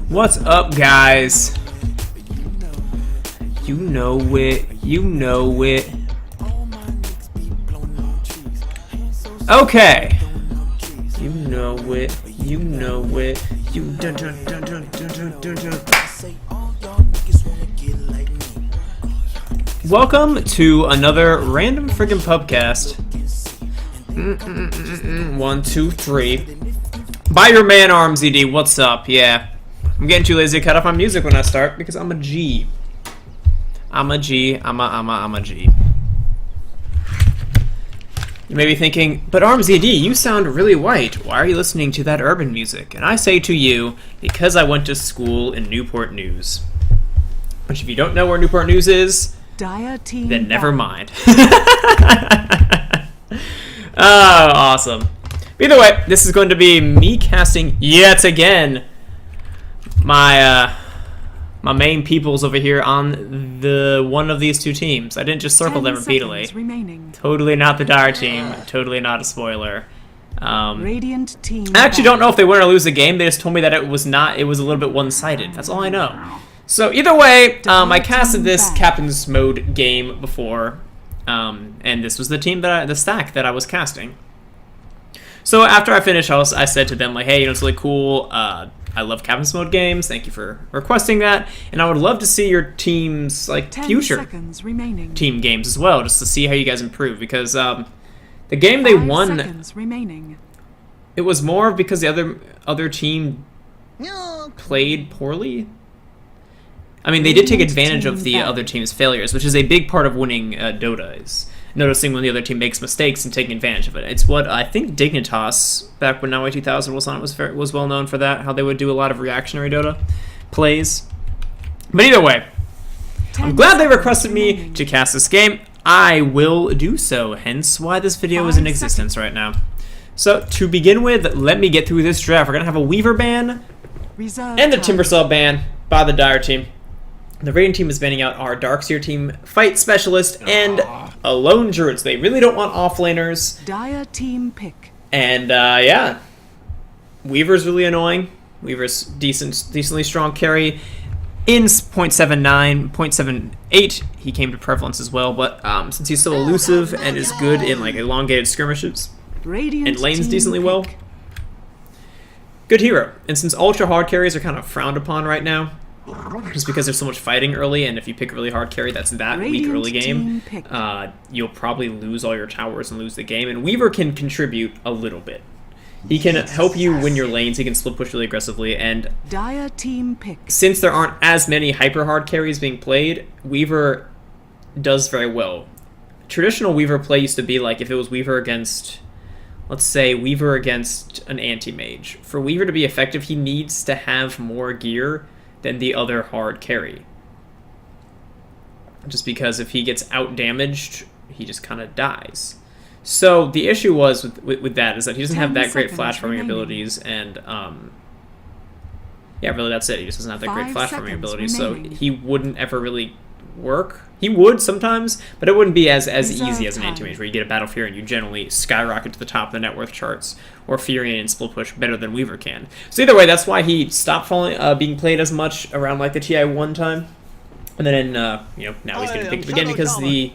What's up, guys? You know it. You know it. Okay. You know it. You know it. You dun dun dun dun dun dun dun dun. Welcome to another random friggin' pubcast. 1, 2, 3. By your man RmZD. What's up? Yeah. I'm getting too lazy to cut off my music when I start because I'm a G. I'm a G. I'm a G. You may be thinking, but RmZD, you sound really white. Why are you listening to that urban music? And I say to you, because I went to school in Newport News. Which, if you don't know where Newport News is, then never mind. Oh, awesome. Either way, this is going to be me casting yet again my main peoples over here on the one of these two teams. I didn't just circle them repeatedly. Totally not the Dire team. Totally not a spoiler. Radiant team I actually don't know if they win or lose the game. They just told me that it was not. It was a little bit one-sided. That's all I know. So either way, I casted this Captain's Mode game before, and this was the team that the stack that I was casting. So after I finished, I said to them, like, hey, you know, it's really cool. I love Captain's Mode games. Thank you for requesting that. And I would love to see your team's, like, future team games as well, just to see how you guys improve. Because the game they won, it was more because the other team played poorly. I mean, they did take advantage of the other team's failures, which is a big part of winning Dota, is noticing when the other team makes mistakes and taking advantage of it. It's what I think Dignitas, back when Naix 2000 was on, was well known for that, how they would do a lot of reactionary Dota plays. But either way, I'm glad they requested me to cast this game. I will do so, hence why this video is in existence right now. So, to begin with, let me get through this draft. We're going to have a Weaver ban and a Timbersaw ban by the Dire team. The Radiant team is banning out our Darkseer team, Fight Specialist, and a Lone Druid. So they really don't want offlaners. Dire team pick. And, yeah. Weaver's really annoying. Weaver's decently strong carry. In 0.79, 0.78, he came to prevalence as well. But since he's so elusive and is good in, like, elongated skirmishes and lanes decently well, good hero. And since ultra hard carries are kind of frowned upon right now, just because there's so much fighting early, and if you pick a really hard carry that's that weak early game, you'll probably lose all your towers and lose the game. And Weaver can contribute a little bit. He can help you win your lanes, he can split push really aggressively, and Dire team pick. Since there aren't as many hyper hard carries being played, Weaver does very well. Traditional Weaver play used to be like if it was Weaver against, let's say, Weaver against an anti-mage. For Weaver to be effective, he needs to have more gear than the other hard carry. Just because if he gets out-damaged, he just kind of dies. So the issue was with that is that he doesn't have that great flash farming abilities, and yeah, really that's it. He just doesn't have that great flash farming abilities, so he wouldn't ever really work. He would sometimes, but it wouldn't be as easy as an anti-mage, where you get a Battle Fury and you generally skyrocket to the top of the net worth charts, or Fury and split push better than Weaver can. So either way, that's why he stopped being played as much around like the TI1 time, and then you know, now he's getting picked up again because the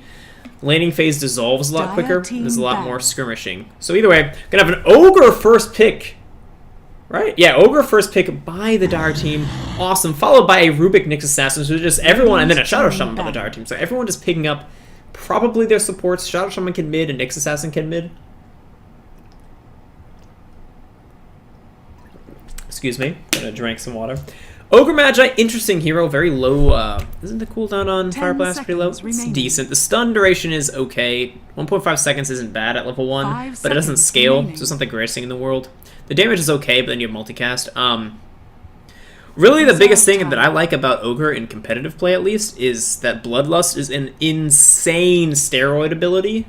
laning phase dissolves a lot quicker. There's a lot more skirmishing. So either way, gonna have an Ogre first pick. Right? Yeah, Ogre first pick by the Dire team. Awesome. Followed by a Rubik Nyx Assassin. So just everyone, and then a Shadow Shaman by the Dire team. So everyone just picking up probably their supports. Shadow Shaman can mid, and Nyx Assassin can mid. Excuse me. Gonna drink some water. Ogre Magi, interesting hero. Very low. Isn't the cooldown on Fire Blast pretty low? It's decent. The stun duration is okay. 1.5 seconds isn't bad at level 1, but it doesn't scale, so it's not the greatest thing in the world. The damage is okay, but then you have multicast. Really, the biggest thing that I like about Ogre in competitive play, at least, is that Bloodlust is an insane steroid ability.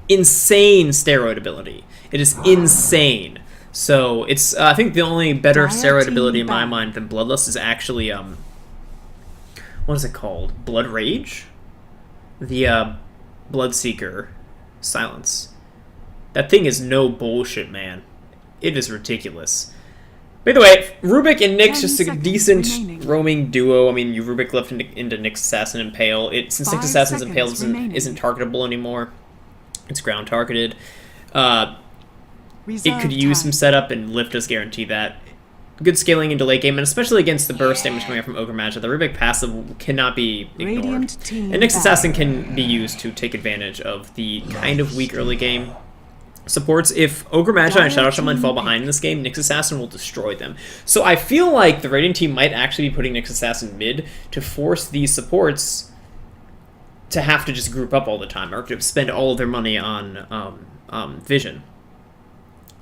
Insane steroid ability. It is insane. So it's I think the only better steroid ability in my mind than Bloodlust is actually what is it called? Blood Rage? The Bloodseeker Silence. That thing is no bullshit, man. It is ridiculous. By the way, Rubik and Naix 10 just a seconds decent remaining. roaming duo. I mean, you Rubik left into Naix Assassin Impale. Since 5 Naix Assassin's seconds Impale remaining. isn't targetable anymore. It's ground targeted. It could use some setup, and Lift does guarantee that. Good scaling into late game, and especially against the burst damage coming out from Ogre Magi, the Rubik passive cannot be ignored. Radiant team And Naix Assassin battle. can be used to take advantage of the kind of weak early game supports. If Ogre Magi and Shadow Shaman fall behind in this game, Naix Assassin will destroy them. So I feel like the Radiant team might actually be putting Naix Assassin mid to force these supports to have to just group up all the time, or to spend all of their money on Vision.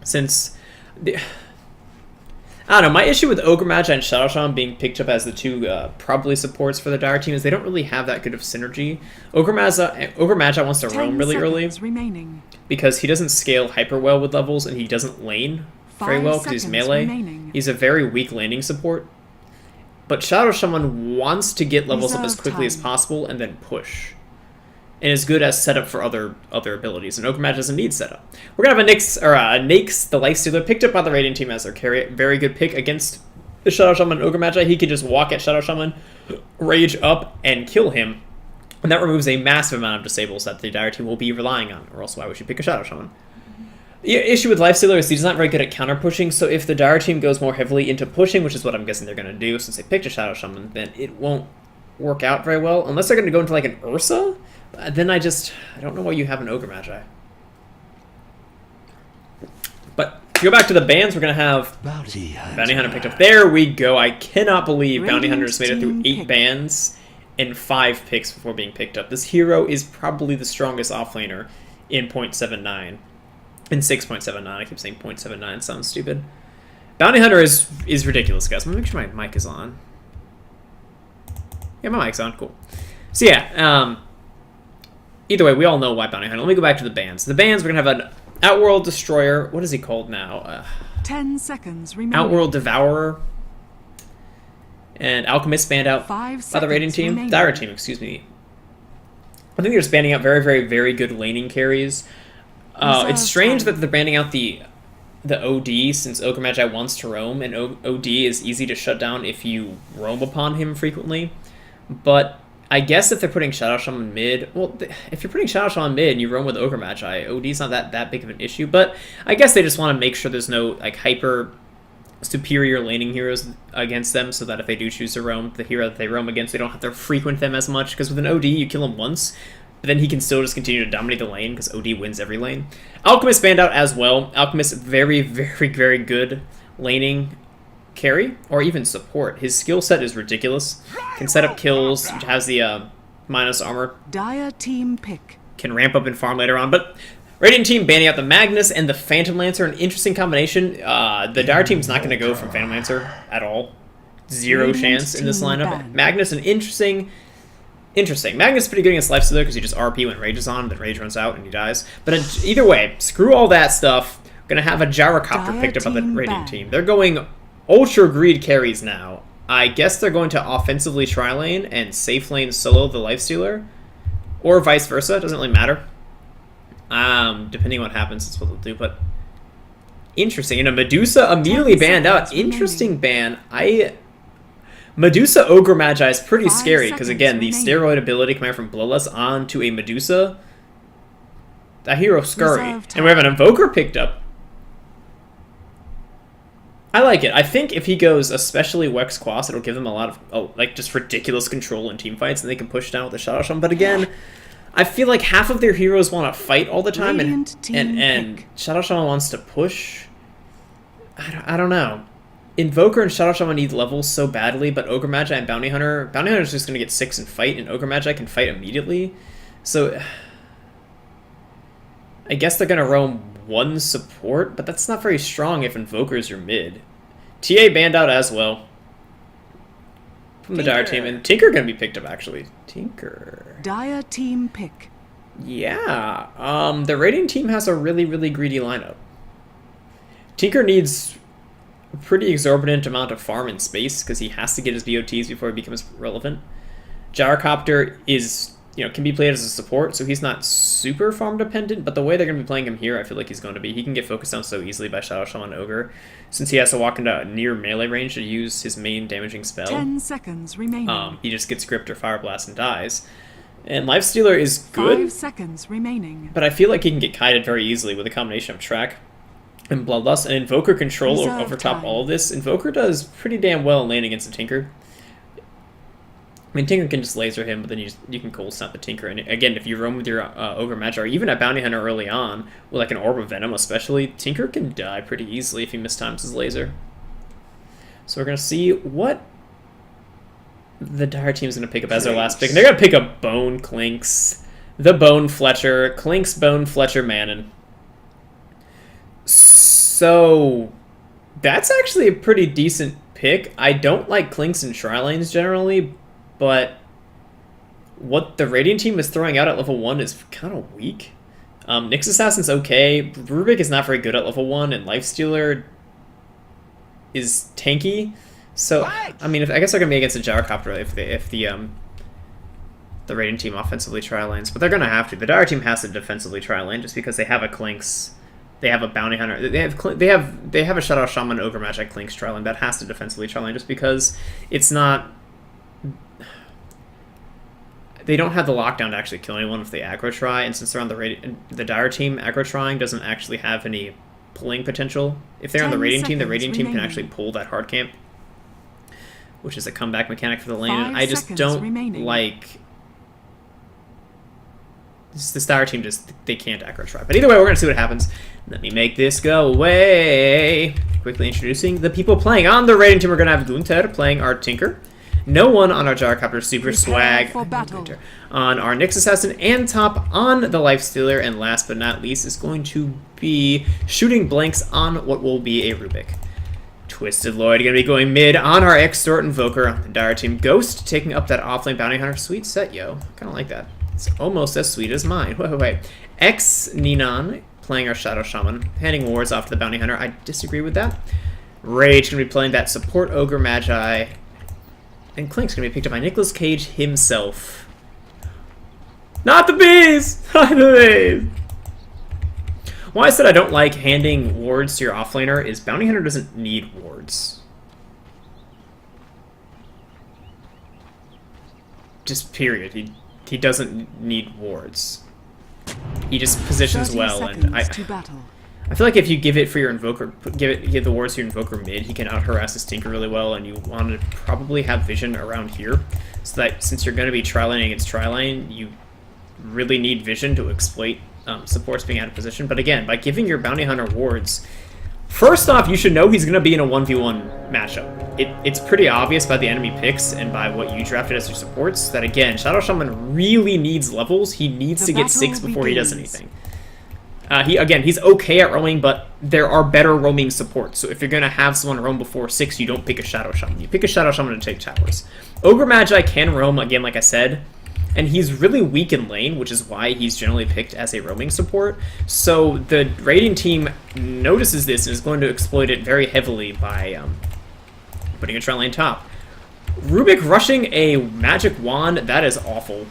Since I don't know, my issue with Ogre Magi and Shadow Shaman being picked up as the two probably supports for the Dire team is they don't really have that good of synergy. Ogre Magi wants to 10 roam really early seconds remaining. because he doesn't scale hyper well with levels, and he doesn't lane very 5 well because he's seconds melee. remaining. He's a very weak laning support. But Shadow Shaman wants to get levels up as Reserve quickly as time. possible and then push. And is good as setup for other abilities, and Ogre Magi doesn't need setup. We're gonna have a Naix, the Lifestealer, picked up by the Radiant team as their carry. Very good pick against the Shadow Shaman and Ogre Magi. He can just walk at Shadow Shaman, rage up, and kill him. And that removes a massive amount of disables that the Dire team will be relying on, or else why would you pick a Shadow Shaman? The issue with Lifestealer is he's not very good at counter pushing, so if the Dire team goes more heavily into pushing, which is what I'm guessing they're gonna do since they picked a Shadow Shaman, then it won't work out very well. Unless they're gonna go into like an Ursa, then I don't know why you have an Ogre Magi. But to go back to the bans, we're going to have Bounty Hunter picked up. There we go. I cannot believe Bounty Hunter just made it through 8 bans and 5 picks before being picked up. This hero is probably the strongest offlaner in 0.79. In 6.79. I keep saying 0.79. Sounds stupid. Bounty Hunter is ridiculous, guys. I'm going to make sure my mic is on. Yeah, my mic's on. Cool. So yeah, either way, we all know why Bounty Hunter. Let me go back to the bans. The bans, we're going to have an Outworld Destroyer. What is he called now? 10 seconds remaining. Outworld Devourer. And Alchemist banned out 5 by the Radiant seconds team. remaining. Dire team, excuse me. I think they're just banning out very, very, very good laning carries. It's strange that they're banning out the OD, since Ogre Magi wants to roam, and OD is easy to shut down if you roam upon him frequently. But I guess if they're putting Shadow Shaman mid, well, if you're putting Shadow Shaman mid and you roam with Ogre Magi, OD's not that big of an issue. But I guess they just want to make sure there's no like hyper superior laning heroes against them, so that if they do choose to roam, the hero that they roam against, they don't have to frequent them as much. Because with an OD, you kill him once, but then he can still just continue to dominate the lane because OD wins every lane. Alchemist banned out as well. Alchemist, very, very, very good laning carry, or even support. His skill set is ridiculous. Can set up kills, has the minus armor. Dire team pick. Can ramp up and farm later on, but Radiant team banning out the Magnus and the Phantom Lancer, an interesting combination. The Dire team's not going to go from Phantom Lancer at all. Zero Radiant chance in this team lineup. banned. Magnus, an interesting. Magnus is pretty good against Lifestealer because he just RP when Rage is on, then Rage runs out and he dies. But either way, screw all that stuff. Gonna have a Gyrocopter Dire picked up by the team Radiant banned. team. They're going Ultra Greed carries now. I guess they're going to offensively trilane and safe lane solo the Lifestealer. Or vice versa, doesn't really matter. Depending on what happens, that's what they'll do, but interesting. And a Medusa immediately 10 banned out. seconds Interesting ban. Medusa Ogre Magi is pretty 5 scary, because again, the seconds steroid ability coming out from Bloodlust onto a Medusa, that hero scurry. Reserve And we have an Invoker picked up. I like it. I think if he goes especially Wex Quas, it'll give them a lot of like just ridiculous control in team fights, and they can push down with the Shadow Shaman. But again, I feel like half of their heroes want to fight all the time, Radiant team and pick. Shadow Shaman wants to push. I don't know. Invoker and Shadow Shaman need levels so badly, but Ogre Magi and Bounty Hunter is just going to get 6 and fight, and Ogre Magi can fight immediately. So I guess they're going to roam 1 support, but that's not very strong if Invoker's your mid. TA banned out as well from the Dire team, and Tinker going to be picked up, actually. Tinker. Dire team pick. Yeah, the Radiant team has a really, really greedy lineup. Tinker needs a pretty exorbitant amount of farm and space because he has to get his BOTs before he becomes relevant. Gyrocopter is you know, can be played as a support, so he's not super farm dependent, but the way they're going to be playing him here, I feel like he's going to be. He can get focused on so easily by Shadow Shaman Ogre, since he has to walk into near melee range to use his main damaging spell. 10 seconds remaining. He just gets gripped or Fire Blast and dies. And Lifestealer is good, 5 seconds remaining. but I feel like he can get kited very easily with a combination of Track and Bloodlust, and Invoker control Reserve over top time. all of this. Invoker does pretty damn well in lane against a Tinker. I mean, Tinker can just laser him, but then you can cold snap the Tinker. And again, if you roam with your Ogre Magi, or even a Bounty Hunter early on, with like an Orb of Venom especially, Tinker can die pretty easily if he mistimes his laser. So we're going to see what the Dire team is going to pick up as their last pick. And they're going to pick up Bone Clinks, the Bone Fletcher, Clinks, Bone Fletcher, Manon. So that's actually a pretty decent pick. I don't like Clinks and Trilanes generally, but what the Radiant team is throwing out at level 1 is kind of weak. Nyx Assassin's okay. Rubik is not very good at level 1, and Lifestealer is tanky. So, I mean, I guess they're going to be against a Gyrocopter if the Radiant team offensively Trilanes, but they're going to have to. The Dire team has to defensively Trilane just because they have a Clinks. They have a Bounty Hunter. They have a Shadow Shaman Ogre Magic Clinks Trilane that has to defensively Trilane just because it's not. They don't have the lockdown to actually kill anyone if they aggro try, and since they're on the Dire team, aggro trying doesn't actually have any pulling potential. If they're on the Radiant team can actually pull that hard camp, which is a comeback mechanic for the lane. And I just don't like this Dire team. They can't aggro try. But either way, we're gonna see what happens. Let me make this go away. Quickly introducing the people playing on the Radiant team. We're gonna have Gunther playing our Tinker. No one on our Gyrocopter Super Swag. On our Nyx Assassin and top on the Lifestealer. And last but not least is going to be shooting blanks on what will be a Rubik. Twisted Lloyd going to be going mid on our Extort Invoker on the Dire team. Ghost taking up that offlane Bounty Hunter. Sweet set, yo. Kind of like that. It's almost as sweet as mine. Wait. X Ninan playing our Shadow Shaman. Handing wards off to the Bounty Hunter. I disagree with that. Rage going to be playing that support Ogre Magi. And Clink's going to be picked up by Nicolas Cage himself. Not the bees! Not the bees! Why I said I don't like handing wards to your offlaner is Bounty Hunter doesn't need wards. Just period. He doesn't need wards. He just positions well, and I feel like if you give it for your Invoker, give the wards to your Invoker mid, he can out-harass his Tinker really well, and you want to probably have vision around here, so that since you're going to be Trilane against Trilane, you really need vision to exploit supports being out of position. But again, by giving your Bounty Hunter wards, first off, you should know he's going to be in a 1v1 matchup. It's pretty obvious by the enemy picks and by what you drafted as your supports that, again, Shadow Shaman really needs levels. He needs to get 6 before he does anything. He's okay at roaming, but there are better roaming supports. So if you're going to have someone roam before 6, you don't pick a Shadow Shaman. You pick a Shadow Shaman to take towers. Ogre Magi can roam, again, like I said, and he's really weak in lane, which is why he's generally picked as a roaming support. So the Radiant team notices this and is going to exploit it very heavily by putting a Trilane top. Rubik rushing a Magic Wand, that is awful.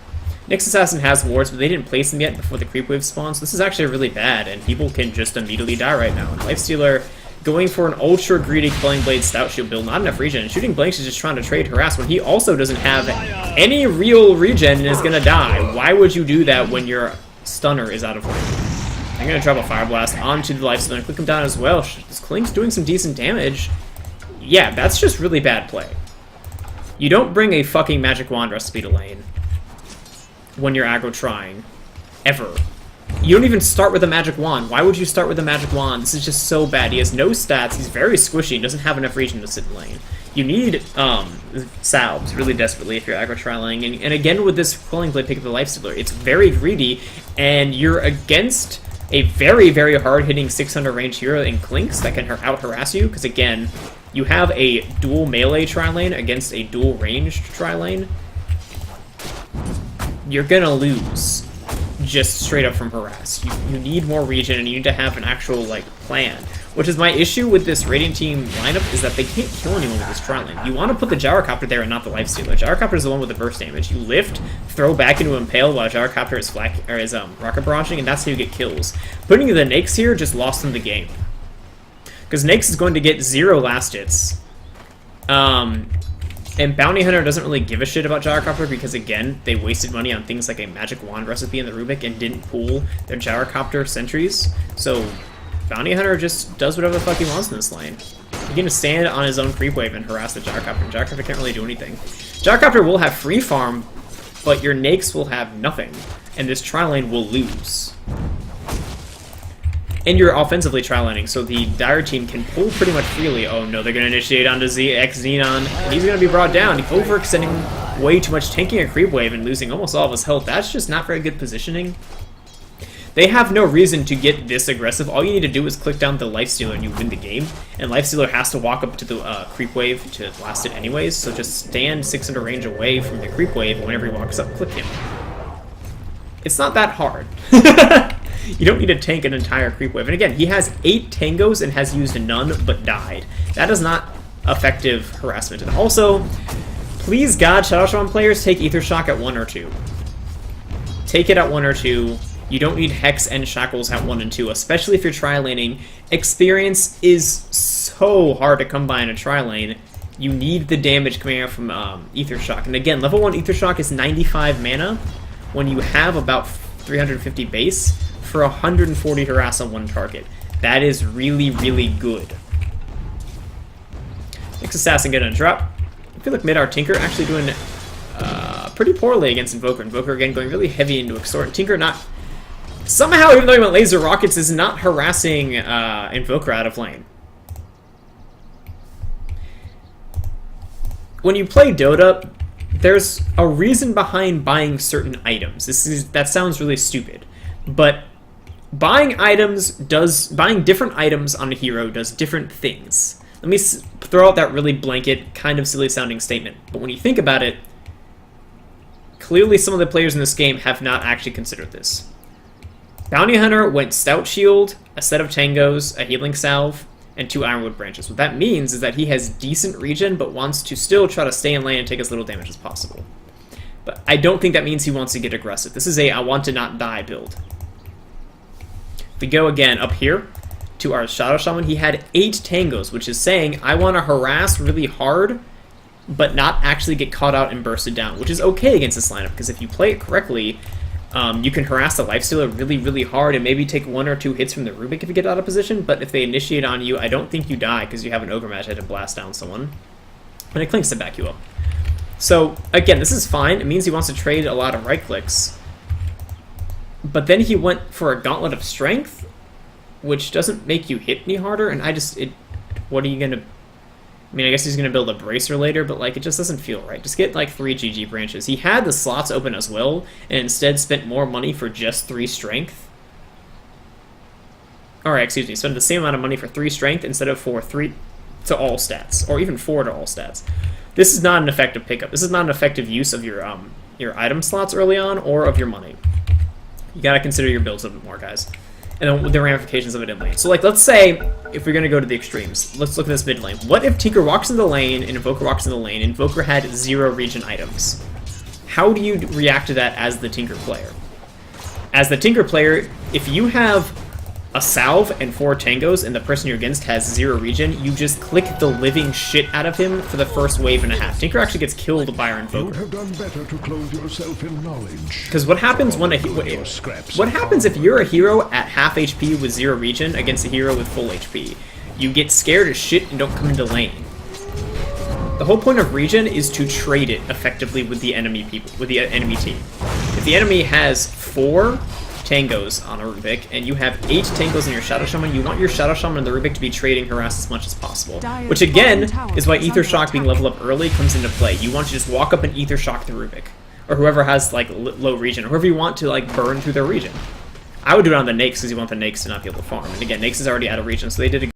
Nyx Assassin has wards, but they didn't place them yet before the creep wave spawns. This is actually really bad, and people can just immediately die right now. And Lifestealer going for an ultra greedy Quelling Blade Stout Shield build, not enough regen. And shooting blanks is just trying to trade harass when he also doesn't have any real regen and is gonna die. Why would you do that when your stunner is out of range? I'm gonna drop a Fire Blast onto the Lifestealer and click him down as well. This Clink's doing some decent damage. Yeah, that's just really bad play. You don't bring a fucking Magic Wand recipe to lane when you're aggro trying. Ever. You don't even start with a Magic Wand. Why would you start with a Magic Wand? This is just so bad. He has no stats, he's very squishy, and doesn't have enough regen to sit in lane. You need salves really desperately if you're aggro trying. And again with this Quelling Blade pick of the Lifestealer, it's very greedy, and you're against a very, very hard-hitting 600 range hero in Clinks that can out-harass you, because again, you have a dual melee Trilane against a dual ranged Trilane. You're gonna lose. just straight up from harass. You need more regen, and you need to have an actual, like, plan. Which is my issue with this Radiant team lineup, is that they can't kill anyone with this trilane. You want to put the Gyrocopter there and not the Lifestealer. Gyrocopter is the one with the burst damage. You lift, throw back into Impale while Gyrocopter is rocket barraging, and that's how you get kills. Putting the Naix here just lost them the game. Because Naix is going to get 0 last hits. And Bounty Hunter doesn't really give a shit about Gyrocopter because, again, they wasted money on things like a Magic Wand recipe in the Rubik and didn't pool their Gyrocopter sentries. So Bounty Hunter just does whatever the fuck he wants in this lane. He's gonna stand on his own creep wave and harass the Gyrocopter, and Gyrocopter can't really do anything. Gyrocopter will have free farm, but your Naix will have nothing, and this tri-lane will lose. And you're offensively tri-laning, so the Dire team can pull pretty much freely. Oh no, they're gonna initiate onto X Xenon, and he's gonna be brought down. Overextending way too much, tanking a creep wave and losing almost all of his health. That's just not very good positioning. They have no reason to get this aggressive. All you need to do is click down the Lifestealer and you win the game. And Lifestealer has to walk up to the creep wave to blast it anyways, so just stand 600 range away from the creep wave, and whenever he walks up, click him. It's not that hard. You don't need to tank an entire creep wave. And again, he has 8 tangos and has used none but died. That is not effective harassment. And also, please God, Shadow Shaman players, take Ether Shock at 1 or 2. Take it at 1 or 2. You don't need Hex and Shackles at 1 and 2, especially if you're tri-laning. Experience is so hard to come by in a tri-lane. You need the damage coming out from Ether Shock. And again, level 1 Ether Shock is 95 mana when you have about 350 base for 140 harass on one target. That is really, really good. Next Assassin getting a drop. I feel like Midar Tinker actually doing pretty poorly against Invoker. Invoker again going really heavy into Extort. Tinker not... Somehow, even though he went Laser Rockets, is not harassing Invoker out of lane. When you play Dota, there's a reason behind buying certain items. That sounds really stupid, but buying different items on a hero does different things. Let me throw out that really blanket, kind of silly sounding statement, but when you think about it, clearly some of the players in this game have not actually considered this. Bounty Hunter went Stout Shield, a set of Tangos, a Healing Salve, and 2 Ironwood Branches. What that means is that he has decent regen, but wants to still try to stay in lane and take as little damage as possible. But I don't think that means he wants to get aggressive. This is a I want to not die build. If we go again up here to our Shadow Shaman, he had 8 Tangos, which is saying I want to harass really hard, but not actually get caught out and bursted down, which is okay against this lineup, because if you play it correctly, you can harass the Lifestealer really, really hard and maybe take 1 or 2 hits from the Rubik if you get out of position, but if they initiate on you, I don't think you die because you have an Ogre Mage head to blast down someone. And it clinks to back you up. So, again, this is fine. It means he wants to trade a lot of right clicks. But then he went for a Gauntlet of Strength, which doesn't make you hit any harder, and what are you gonna... I mean, I guess he's going to build a Bracer later, but, like, it just doesn't feel right. Just get, like, 3 GG branches. He had the slots open as well, and instead spent more money for just 3 strength. Alright, excuse me, spent the same amount of money for 3 strength instead of for 3 to all stats, or even 4 to all stats. This is not an effective pickup. This is not an effective use of your item slots early on, or of your money. You gotta consider your builds a bit more, guys. And then the ramifications of it in lane. So, like, let's say, if we're going to go to the extremes, let's look at this mid lane. What if Tinker walks into the lane and Invoker walks into the lane, and Invoker had 0 regen items? How do you react to that as the Tinker player? As the Tinker player, if you have a Salve and 4 Tangos and the person you're against has 0 regen, you just click the living shit out of him for the first wave and a half. Tinker actually gets killed by our Invoker. You'd have done better to clothe yourself in knowledge. Because what happens when what happens if you're a hero at half HP with 0 regen against a hero with full HP? You get scared as shit and don't come into lane. The whole point of regen is to trade it effectively with the enemy team. If the enemy has 4 Tangos on a Rubik, and you have 8 Tangos in your Shadow Shaman, you want your Shadow Shaman and the Rubik to be trading harass as much as possible. Which again, is why Ether Shock being leveled up early comes into play. You want to just walk up and Ether Shock the Rubik. Or whoever has, like, low regen, or whoever you want to, like, burn through their regen. I would do it on the Naix, because you want the Naix to not be able to farm. And again, Naix is already out of regen, so they did a